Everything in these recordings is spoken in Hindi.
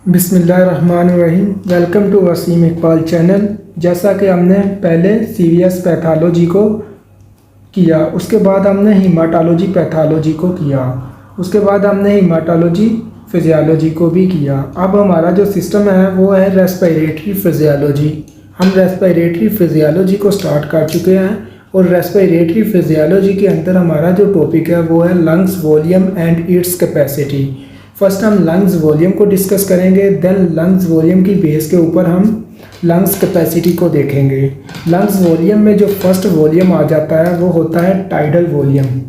बिस्मिल्लाहिर्रहमानिर्रहीम। Welcome to Wasim Iqbal channel. जैसा कि हमने पहले सीवीएस पैथोलॉजी को किया, उसके बाद हमने हीमाटोलॉजी पैथोलॉजी को किया, उसके बाद हमने हीमाटोलॉजी फिजियोलॉजी को भी किया। अब हमारा जो सिस्टम है वो है रेस्पिरेटरी फिजियोलॉजी। हम रेस्पिरेटरी फिजियोलॉजी को स्टार्ट कर चुके हैं और रेस्पिरेटरी फिजियोलॉजी के अंदर हमारा जो टॉपिक है वो है lungs volume and its capacity. First हम लंग्स वॉल्यूम को डिस्कस करेंगे, देन लंग्स वॉल्यूम की बेस के ऊपर हम लंग्स कैपेसिटी को देखेंगे। लंग्स वॉल्यूम में जो फर्स्ट वॉल्यूम आ जाता है वो होता है tidal volume.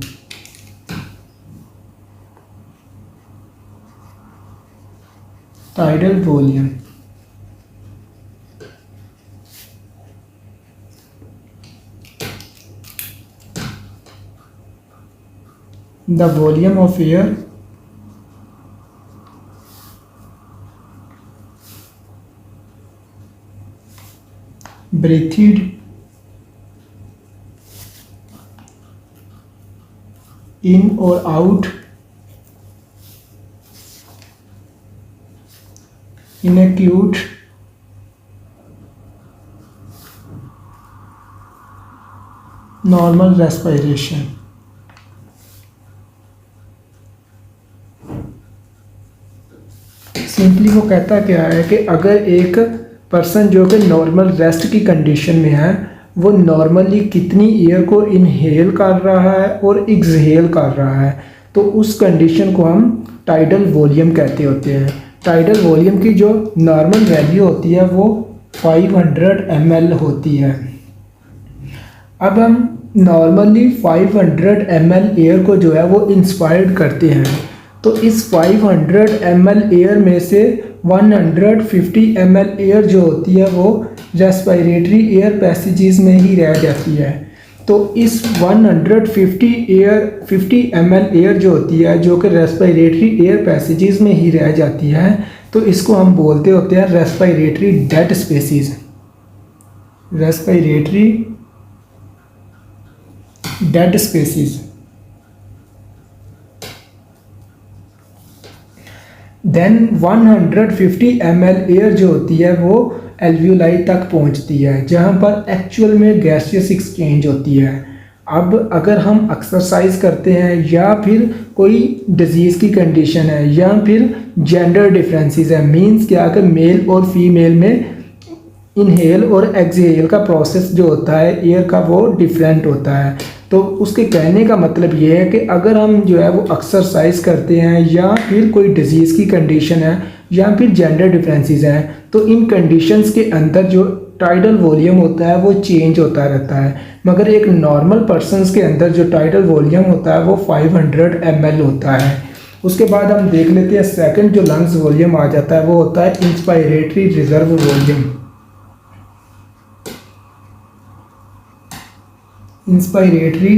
Tidal volume the volume of air breathed in or out in acute normal respiration। Simply वो कहता क्या है कि अगर एक पर्सन जो कि नॉर्मल रेस्ट की कंडीशन में है वो नॉर्मली कितनी एयर को इनहेल कर रहा है और एक्सहेल कर रहा है, तो उस कंडीशन को हम टाइडल वॉल्यूम कहते होते हैं। टाइडल वॉल्यूम की जो नॉर्मल वैल्यू होती है वो 500 ml होती है। अब हम नॉर्मली 500 ml एयर को जो है वो इंस्पायर्ड करते हैं, तो इस 500 ml एयर में से 150 ml एयर जो होती है वो रेस्पिरेटरी एयर पैसेजेस में ही रह जाती है। तो इस 50 ml एयर जो होती है जो कि रेस्पिरेटरी एयर पैसेजेस में ही रह जाती है, तो इसको हम बोलते होते हैं respiratory dead species. Respiratory dead species. Then 150 ml air जो होती है वो एल्वियोलाई तक पहुंचती है जहां पर एक्चुअल में गैसियस एक्सचेंज होती है। अब अगर हम एक्सरसाइज करते हैं या फिर कोई डिजीज़ की कंडीशन है या फिर जेंडर डिफरेंसेस है, मींस क्या कि मेल और फीमेल में इनहेल और एक्सहेल का प्रोसेस जो होता है एयर का वो डिफरेंट होता है। तो उसके कहने का मतलब ये है कि अगर हम जो है वो एक्सरसाइज करते हैं या फिर कोई डिजीज़ की कंडीशन है या फिर जेंडर डिफरेंसेस हैं, तो इन कंडीशंस के अंदर जो टाइडल वॉल्यूम होता है वो चेंज होता रहता है। मगर एक नॉर्मल पर्सनस के अंदर जो टाइडल वॉल्यूम होता है वो 500 ml होता है। उसके बाद हम देख लेते हैं सेकंड जो लंग्स वॉल्यूम आ जाता है वो होता है inspiratory reserve volume. Inspiratory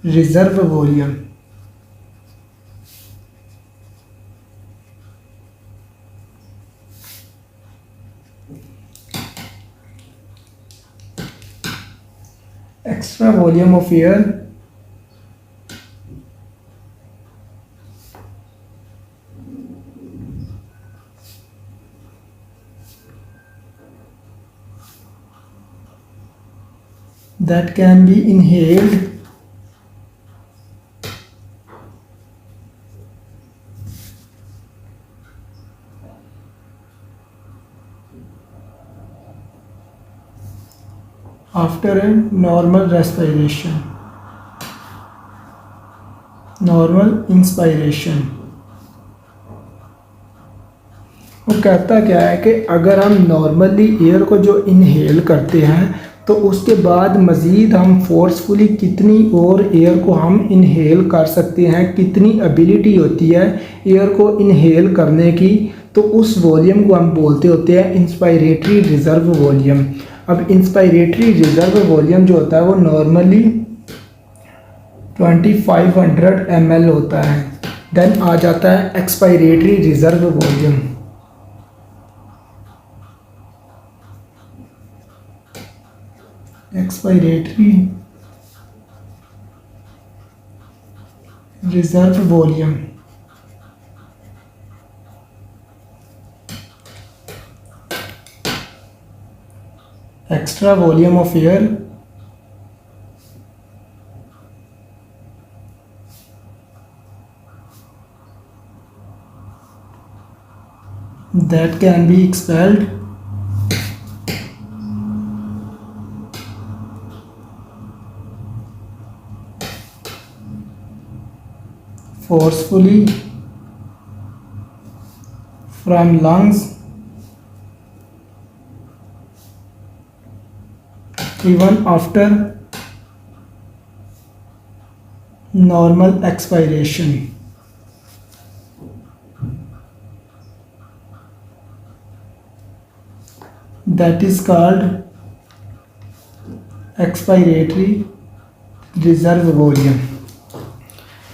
reserve volume extra volume of air that can be inhaled after a normal respiration, normal inspiration। वो कहता क्या है कि अगर हम नॉर्मली एयर को जो इनहेल करते हैं तो उसके बाद मज़ीद हम फोर्सफुली कितनी और एयर को हम इनहेल कर सकते हैं, कितनी एबिलिटी होती है एयर को इनहेल करने की, तो उस वॉल्यूम को हम बोलते होते हैं इंस्पायरेटरी रिजर्व वॉल्यूम। अब इंस्पायरेटरी रिजर्व वॉल्यूम जो होता है वो नॉर्मली 2500 ml होता है। देन आ जाता है expiratory reserve volume. Expiratory reserve volume extra volume of air that can be expelled forcefully from lungs even after normal expiration. That is called expiratory reserve volume.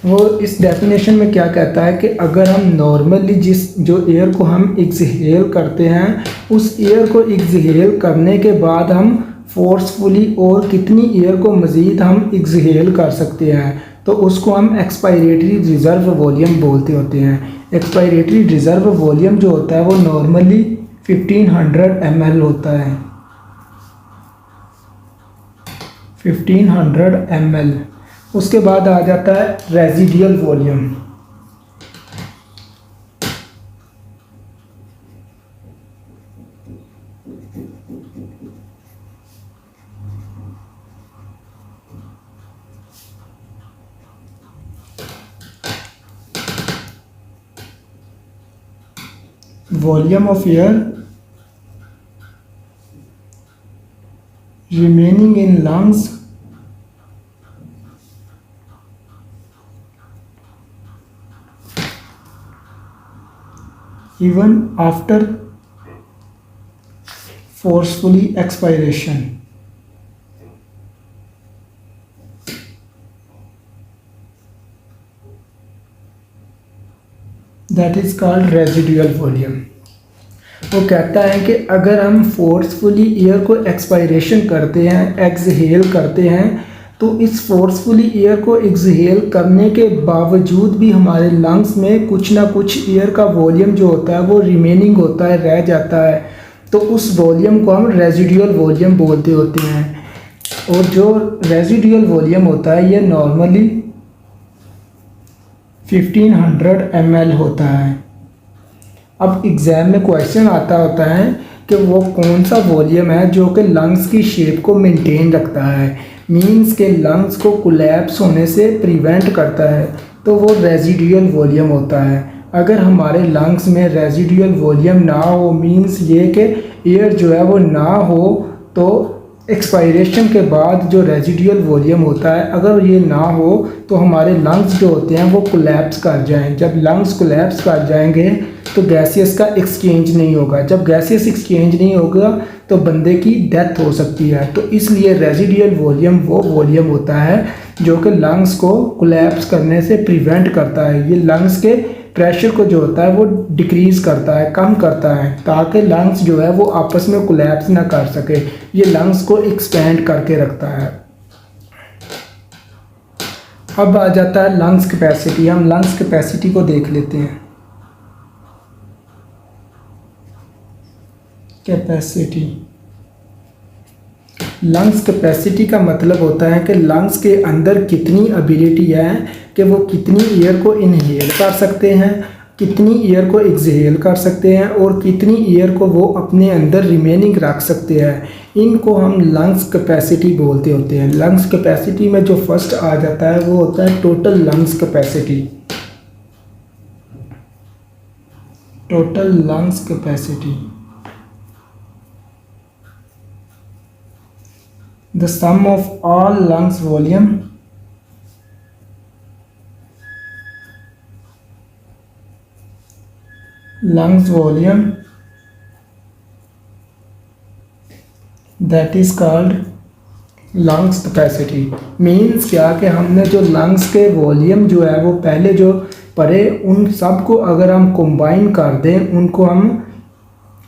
वो इस डेफिनेशन में क्या कहता है कि अगर हम नॉर्मली जो एयर को हम एक्सहेल करते हैं उस एयर को एक्सहेल करने के बाद हम फोर्सफुली और कितनी एयर को मज़ीद हम एक्सहेल कर सकते हैं तो उसको हम एक्सपायरेटरी रिज़र्व वॉल्यूम बोलते होते हैं। एक्सपायरेटरी रिज़र्व वॉल्यूम जो होता है वो नॉर्मली 1500 ml होता है। 1500 ml। उसके बाद आ जाता है residual volume. Volume of air remaining in lungs even after forcefully expiration. That is called residual volume. वो कहता है कि अगर हम फोर्सफुली एयर को एक्सपायरेशन करते हैं एक्सहेल करते हैं तो इस फोर्सफुली एयर को एक्सहेल करने के बावजूद भी हमारे लंग्स में कुछ ना कुछ एयर का वॉल्यूम जो होता है वो रिमेनिंग होता है रह जाता है तो उस वॉल्यूम को हम रेजिडुअल वॉल्यूम बोलते होते हैं। और जो रेजिडुअल वॉल्यूम होता है ये नॉर्मली 1500 ml होता है। अब एग्ज़ाम में क्वेश्चन आता होता है कि वो कौन सा वॉल्यूम है जो कि लंग्स की शेप को मेंटेन रखता है, मींस के लंग्स को कोलैप्स होने से प्रिवेंट करता है, तो वो रेजिडुअल वॉल्यूम होता है। अगर हमारे लंग्स में रेजिडुअल वॉल्यूम ना हो मींस ये कि एयर जो है वो ना हो तो एक्सपायरेशन के बाद जो रेजिडुअल वॉल्यूम होता है अगर ये ना हो तो हमारे लंग्स जो होते हैं वो कोलैप्स कर जाएं। जब लंग्स कोलैप्स कर जाएंगे तो गैसियस का एक्सचेंज नहीं होगा। जब गैसियस एक्सचेंज नहीं होगा तो बंदे की डेथ हो सकती है। तो इसलिए रेजिडुअल वॉल्यूम वो वॉल्यूम होता है जो कि लंग्स को कोलैप्स करने से प्रिवेंट करता है। ये लंग्स के प्रेशर को जो होता है वो डिक्रीज़ करता है, कम करता है, ताकि लंग्स जो है वो आपस में कोलैप्स ना कर सके। ये लंग्स को एक्सपेंड करके रखता है। अब आ जाता है लंग्स कैपेसिटी। हम लंग्स कैपेसिटी को देख लेते हैं। कैपेसिटी, लंग्स कैपेसिटी का मतलब होता है कि लंग्स के अंदर कितनी एबिलिटी है कि वो कितनी एयर को इनहेल कर सकते हैं, कितनी एयर को एक्सहेल कर सकते हैं और कितनी एयर को वो अपने अंदर रिमेनिंग रख सकते हैं। इनको हम लंग्स कैपेसिटी बोलते होते हैं। लंग्स कैपेसिटी में जो फर्स्ट आ जाता है वो होता है total lungs capacity. Total lungs capacity, the sum of all lungs volume that is called lungs capacity। Means क्या कि हमने जो लंग्स के वॉल्यूम जो है वो पहले जो पढ़े उन सब को अगर हम कंबाइन कर दें, उनको हम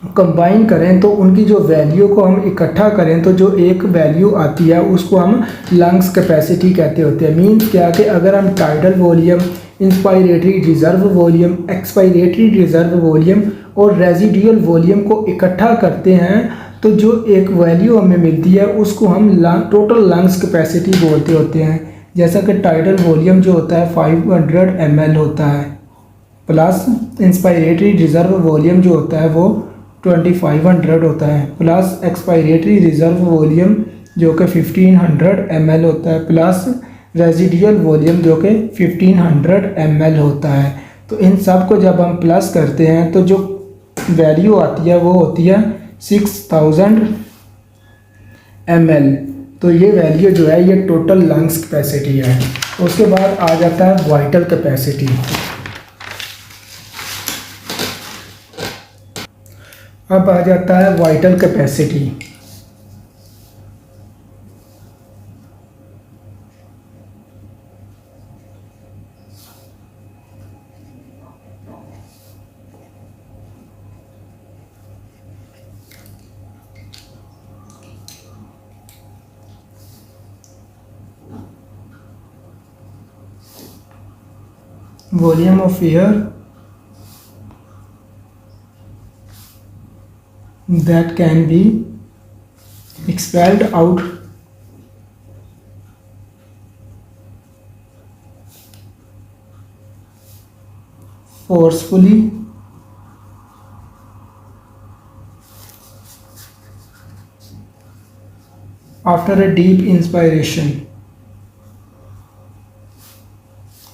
कंबाइन करें तो उनकी जो वैल्यू को हम इकट्ठा करें तो जो एक वैल्यू आती है उसको हम लंग्स कैपेसिटी कहते होते हैं। मीन्स क्या कि अगर हम tidal volume, inspiratory reserve volume, expiratory reserve volume और रेजिडुअल वॉल्यूम को इकट्ठा करते हैं तो जो एक वैल्यू हमें मिलती है उसको हम टोटल लंग्स कैपेसिटी बोलते होते हैं। जैसा कि टाइडल वॉल्यूम जो होता है 500 ml होता है, प्लस इंस्पायरेटरी रिजर्व वॉल्यूम जो होता है वो 2500 होता है, प्लस एक्सपायरेटरी रिजर्व वॉल्यूम जो कि 1500 ml होता है, प्लस रेजिडुअल वॉल्यूम जो कि 1500 ml होता है। तो इन सब को जब हम प्लस करते हैं तो जो वैल्यू आती है वो होती है 6000 ml। तो ये वैल्यू जो है ये टोटल लंग्स कैपेसिटी है। उसके बाद आ जाता है वाइटल कैपेसिटी। अब आ जाता है vital capacity. volume of air that can be expelled out forcefully after a deep inspiration.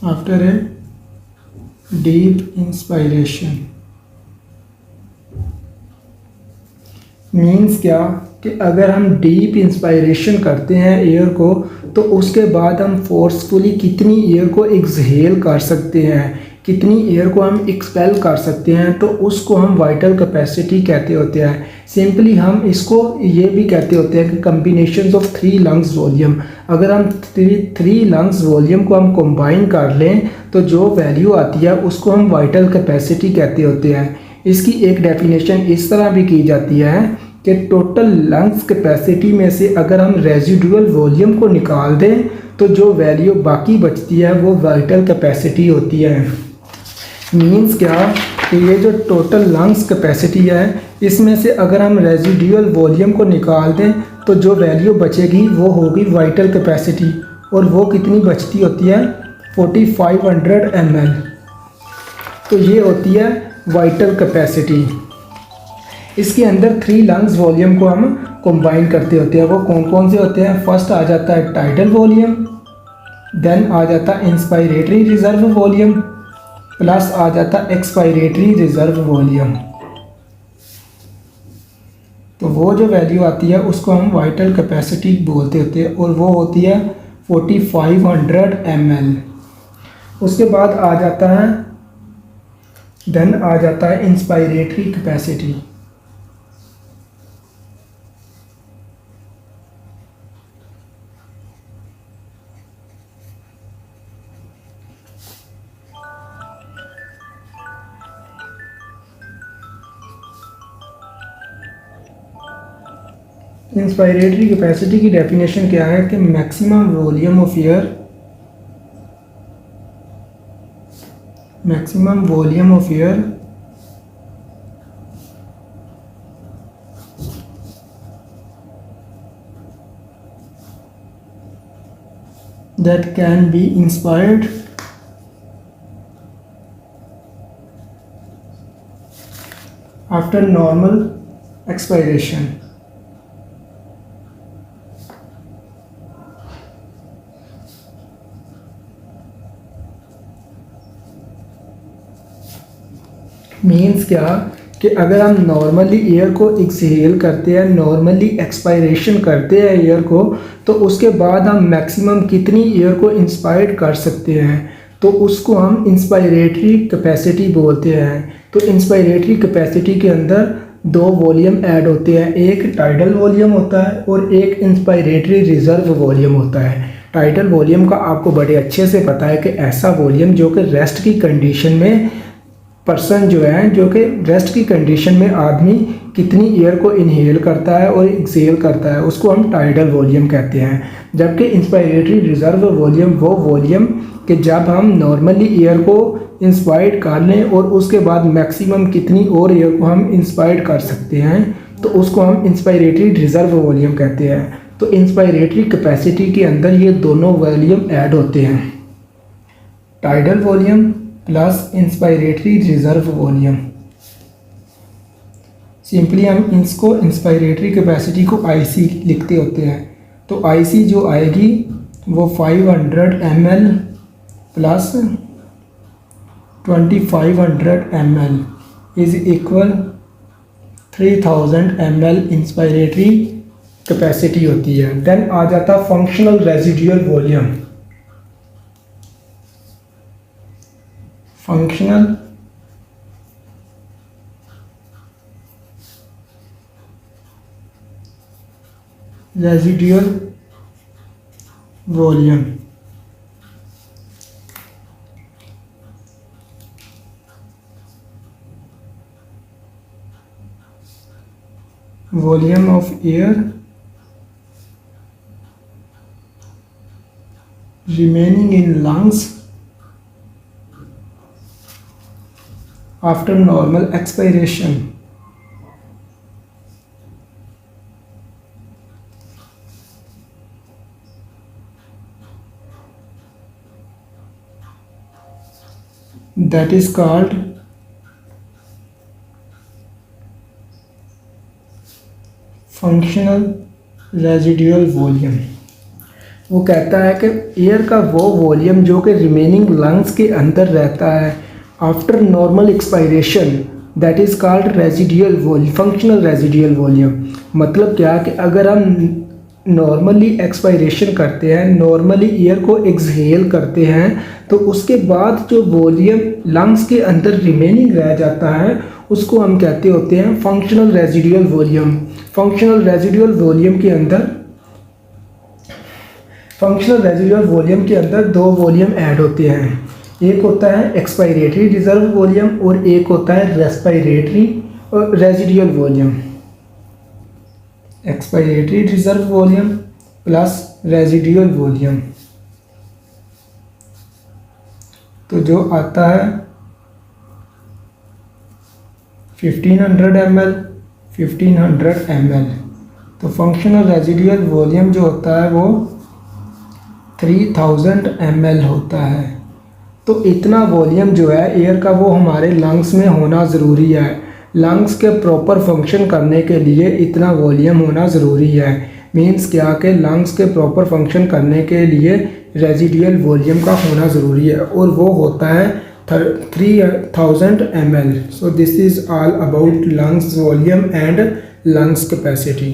After a deep inspiration means क्या कि अगर हम डीप इंस्पायरेशन करते हैं एयर को तो उसके बाद हम फोर्सफुली कितनी एयर को एक्सहेल कर सकते हैं, कितनी एयर को हम एक्सपेल कर सकते हैं, तो उसको हम वाइटल कैपेसिटी कहते होते हैं। सिंपली हम इसको ये भी कहते होते हैं कि कम्बिनेशन ऑफ 3 लंग्स वॉल्यूम। अगर हम थ्री लंग्स वॉल्यूम को हम कंबाइन कर लें तो जो वैल्यू आती है उसको हम वाइटल कैपेसिटी कहते होते हैं। इसकी एक डेफिनेशन इस तरह भी की जाती है कि टोटल लंग्स कैपेसिटी में से अगर हम रेजिडुअल वॉल्यूम को निकाल दें तो जो वैल्यू बाकी बचती है वो वाइटल कैपेसिटी होती है। मीन्स क्या कि ये जो टोटल लंग्स कैपेसिटी है इसमें से अगर हम रेजिडुअल वॉल्यूम को निकाल दें तो जो वैल्यू बचेगी वो होगी वाइटल कैपेसिटी, और वो कितनी बचती होती है 4500 ml। तो ये होती है वाइटल कैपेसिटी। इसके अंदर 3 लंग्स वॉल्यूम को हम कंबाइन करते होते हैं। वो कौन कौन से होते हैं? फर्स्ट आ जाता है टाइडल वॉल्यूम, देन आ जाता है इंस्पायरेटरी रिजर्व वॉल्यूम, प्लस आ जाता है एक्सपायरेटरी रिजर्व वॉल्यूम। तो वो जो वैल्यू आती है उसको हम वाइटल कैपेसिटी बोलते होते हैं, और वो होती है 4500 ml। उसके बाद आ जाता है देन आ जाता है इंस्पायरेटरी कैपेसिटी। इंस्पायरेटरी कैपेसिटी की डेफिनेशन क्या है कि maximum volume of air, maximum volume of air that can be inspired after normal expiration। Means क्या कि अगर हम नॉर्मली एयर को एक्सहेल करते हैं, नॉर्मली एक्सपायरेशन करते हैं एयर को, तो उसके बाद हम मैक्सिमम कितनी एयर को इंस्पायर्ड कर सकते हैं, तो उसको हम इंस्पायरेटरी कैपेसिटी बोलते हैं। तो इंस्पायरेटरी कैपेसिटी के अंदर 2 वॉल्यूम ऐड होते हैं, एक टाइडल वॉल्यूम होता है और एक इंस्पायरेटरी रिजर्व वॉल्यूम होता है। टाइडल वॉल्यूम का आपको बड़े अच्छे से पता है कि ऐसा वॉल्यूम जो कि रेस्ट की कंडीशन में पर्सन जो है, जो कि रेस्ट की कंडीशन में आदमी कितनी एयर को इनहेल करता है और एक्सहेल करता है, उसको हम टाइडल वॉल्यूम कहते हैं। जबकि इंस्पायरेटरी रिजर्व वॉल्यूम वो वॉल्यूम कि जब हम नॉर्मली एयर को इंस्पायर्ड कर लें और उसके बाद मैक्सिमम कितनी और एयर को हम इंस्पायर्ड कर सकते हैं, तो उसको हम इंस्पायरेटरी रिज़र्व वॉल्यूम कहते हैं। तो इंस्पायरेटरी कैपेसिटी के अंदर ये दोनों वॉल्यूम ऐड होते हैं, tidal volume plus inspiratory reserve volume. Simply हम इसको इंस्पायरेटरी कैपेसिटी को IC लिखते होते हैं। तो IC जो आएगी वो 500 ml plus 2500 ml is equal 3000 ml inspiratory capacity होती है। देन आ जाता functional residual volume. Functional residual volume volume of air remaining in lungs after normal expiration. That is called functional residual volume. वो कहता है कि एयर का वो वॉल्यूम जो कि रिमेनिंग लंग्स के अंदर रहता है after normal expiration, that is called residual volume, functional residual volume. मतलब क्या कि अगर हम नॉर्मली एक्सपायरेशन करते हैं, नॉर्मली एयर को एक्सहेल करते हैं, तो उसके बाद जो वॉल्यूम लंग्स के अंदर रिमेनिंग रह जाता है उसको हम कहते होते हैं functional residual volume. Functional residual volume के अंदर दो वॉल्यूम ऐड होते हैं, एक होता है एक्सपायरेटरी रिजर्व वॉल्यूम और एक होता है respiratory residual volume. Expiratory reserve volume plus residual volume, तो जो आता है 1500 ml 1500 ml। तो फंक्शनल रेजिडुअल वॉल्यूम जो होता है वो 3000 ml होता है। तो इतना वॉल्यूम जो है एयर का वो हमारे लंग्स में होना ज़रूरी है। लंग्स के प्रॉपर फंक्शन करने के लिए इतना वॉल्यूम होना ज़रूरी है। मीन्स क्या कि लंग्स के प्रॉपर फंक्शन करने के लिए रेजिडुअल वॉल्यूम का होना ज़रूरी है और वो होता है 3000 ml। So this is all about lungs volume and lungs capacity.